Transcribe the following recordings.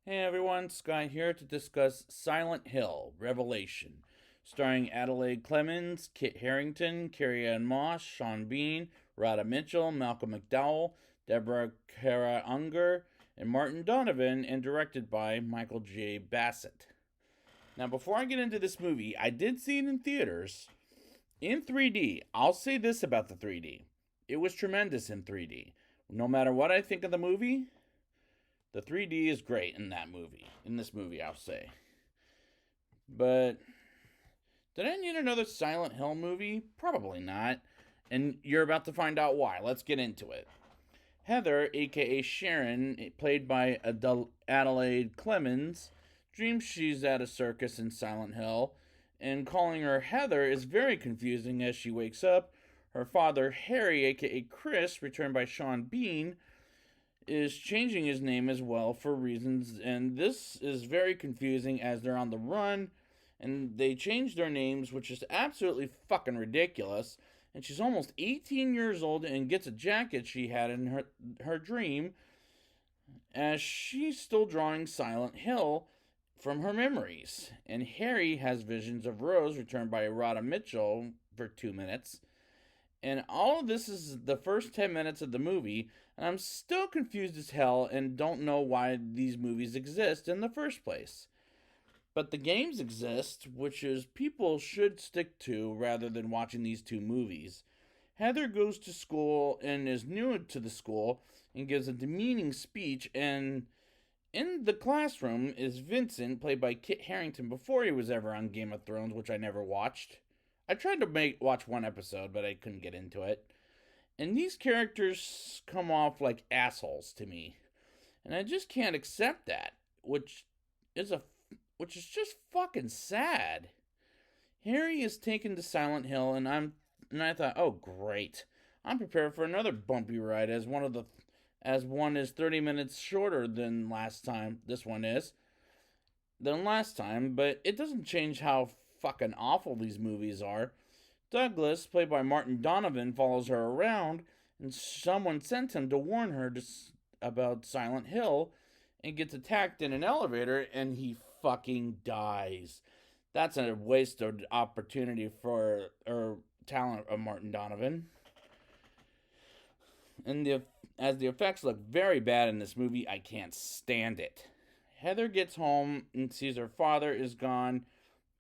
Hey everyone, Sky here to discuss Silent Hill Revelation, starring Adelaide Clemens, Kit Harington, Carrie-Anne Moss, Sean Bean, Rhoda Mitchell, Malcolm McDowell, Deborah Kara Unger, and Martin Donovan, and directed by Michael J. Bassett. Now, before I get into this movie, I did see it in theaters in 3D. I'll say this about the 3D: it was tremendous in 3D. No matter what I think of the movie, the 3D is great in that movie. In this movie, I'll say. But did I need another Silent Hill movie? Probably not. And you're about to find out why. Let's get into it. Heather, aka Sharon, played by Adelaide Clemens, dreams she's at a circus in Silent Hill, and calling her Heather is very confusing as she wakes up. Her father, Harry, aka Chris, returned by Sean Bean, is changing his name as well for reasons, and this is very confusing as they're on the run and they change their names, which is absolutely fucking ridiculous. And she's almost 18 years old and gets a jacket she had in her dream as she's still drawing Silent Hill from her memories. And Harry has visions of Rose, returned by Rhoda Mitchell, for 2 minutes. And all of this is the first 10 minutes of the movie, and I'm still confused as hell and don't know why these movies exist in the first place. But the games exist, which is people should stick to rather than watching these two movies. Heather goes to school and is new to the school and gives a demeaning speech, and in the classroom is Vincent, played by Kit Harington before he was ever on Game of Thrones, which I never watched. I tried to watch one episode, but I couldn't get into it. And these characters come off like assholes to me. And I just can't accept that, is a which is just fucking sad. Harry is taken to Silent Hill, and I thought, oh great, I'm prepared for another bumpy ride as one is 30 minutes shorter than last time. This one is than last time, but it doesn't change how fucking awful these movies are. Douglas, played by Martin Donovan, follows her around, and someone sent him to warn her about Silent Hill, and gets attacked in an elevator, and he fucking dies. That's a wasted opportunity for talent of Martin Donovan. And as the effects look very bad in this movie, I can't stand it. Heather gets home and sees her father is gone,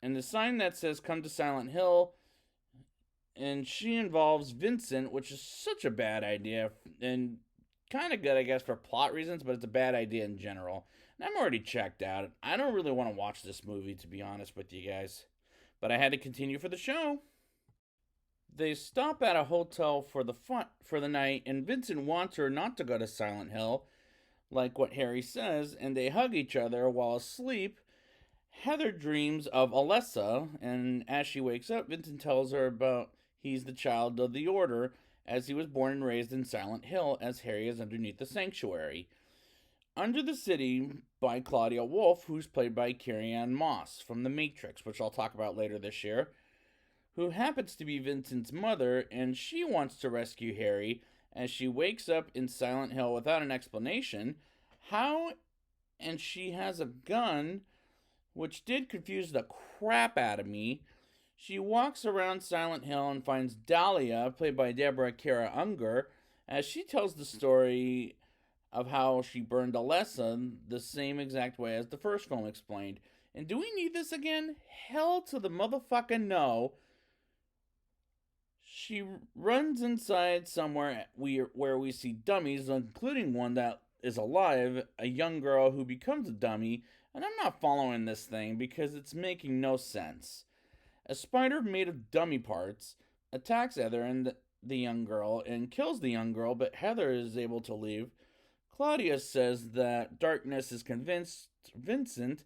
and the sign that says "Come to Silent Hill," and she involves Vincent, which is such a bad idea, and kind of good, I guess, for plot reasons, but it's a bad idea in general. And I'm already checked out. I don't really want to watch this movie, to be honest with you guys. But I had to continue for the show. They stop at a hotel for the night, and Vincent wants her not to go to Silent Hill, like what Harry says, and they hug each other while asleep. Heather dreams of Alessa, and as she wakes up, Vincent tells her about he's the child of the Order, as he was born and raised in Silent Hill, as Harry is underneath the sanctuary. Under the City by Claudia Wolf, who's played by Carrie-Anne Moss from The Matrix, which I'll talk about later this year, who happens to be Vincent's mother, and she wants to rescue Harry as she wakes up in Silent Hill without an explanation. How? And she has a gun, which did confuse the crap out of me. She walks around Silent Hill and finds Dahlia, played by Deborah Kara Unger, as she tells the story of how she burned Alessa the same exact way as the first film explained. And do we need this again? Hell to the motherfucking no. She runs inside somewhere where we see dummies, including one that is alive, a young girl who becomes a dummy, and I'm not following this thing because it's making no sense. A spider made of dummy parts attacks Heather and the young girl and kills the young girl, but Heather is able to leave. Claudia says that darkness is convinced Vincent,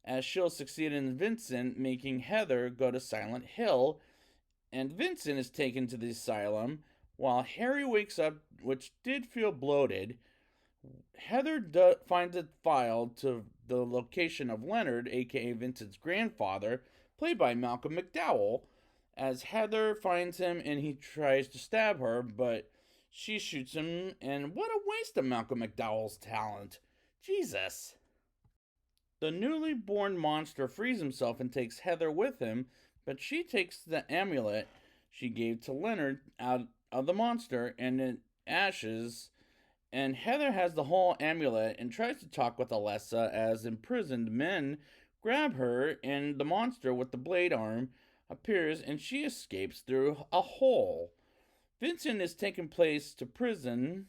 as she'll succeed in Vincent making Heather go to Silent Hill, and Vincent is taken to the asylum while Harry wakes up, which did feel bloated. Heather finds a file to the location of Leonard, aka Vincent's grandfather, played by Malcolm McDowell, as Heather finds him and he tries to stab her, but she shoots him, and what a waste of Malcolm McDowell's talent. Jesus. The newly born monster frees himself and takes Heather with him, but she takes the amulet she gave to Leonard out of the monster and in ashes. And Heather has the whole amulet and tries to talk with Alessa as imprisoned men grab her, and the monster with the blade arm appears and she escapes through a hole. Vincent is taken place to prison,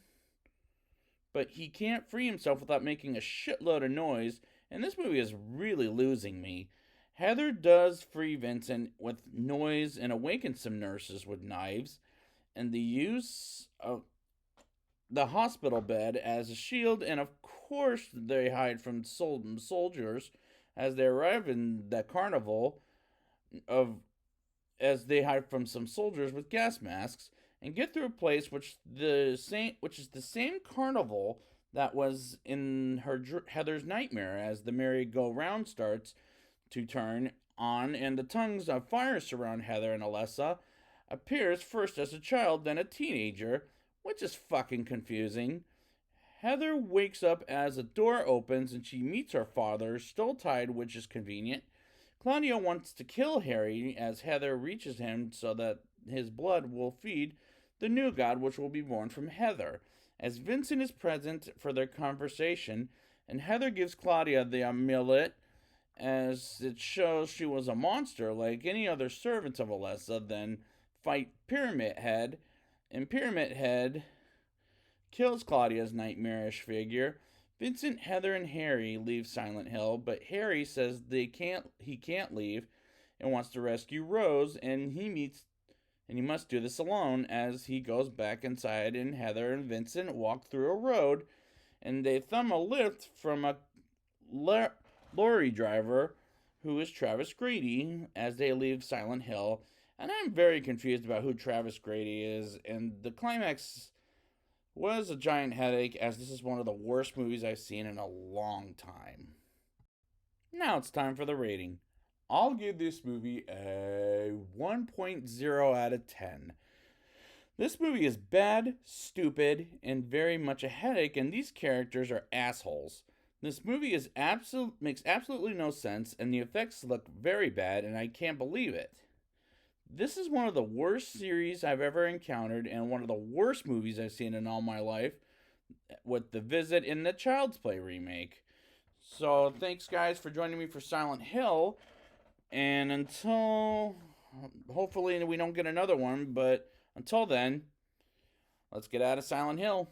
but he can't free himself without making a shitload of noise, and this movie is really losing me. Heather does free Vincent with noise and awakens some nurses with knives, and the use of the hospital bed as a shield, and of course they hide from soldiers as they arrive in the carnival of as they hide from some soldiers with gas masks and get through a place which is the same carnival that was in Heather's nightmare as the merry-go-round starts to turn on and the tongues of fire surround Heather, and Alessa appears first as a child then a teenager, which is fucking confusing. Heather wakes up as a door opens and she meets her father, still tied, which is convenient. Claudio wants to kill Harry as Heather reaches him so that his blood will feed the new god which will be born from Heather. As Vincent is present for their conversation, and Heather gives Claudia the amulet as it shows she was a monster like any other servants of Alessa, then fight Pyramid Head, and Pyramid Head kills Claudia's nightmarish figure. Vincent, Heather, and Harry leave Silent Hill, but Harry says he can't leave and wants to rescue Rose, and he must do this alone as he goes back inside, and Heather and Vincent walk through a road and they thumb a lift from a lorry driver who is Travis Grady as they leave Silent Hill. And I'm very confused about who Travis Grady is, and the climax was a giant headache as this is one of the worst movies I've seen in a long time. Now it's time for the rating. I'll give this movie a 1.0 out of 10. This movie is bad, stupid, and very much a headache, and these characters are assholes. This movie makes absolutely no sense, and the effects look very bad, and I can't believe it. This is one of the worst series I've ever encountered, and one of the worst movies I've seen in all my life, with The Visit and the Child's Play remake. So, thanks guys for joining me for Silent Hill, and hopefully we don't get another one, but until then, let's get out of Silent Hill.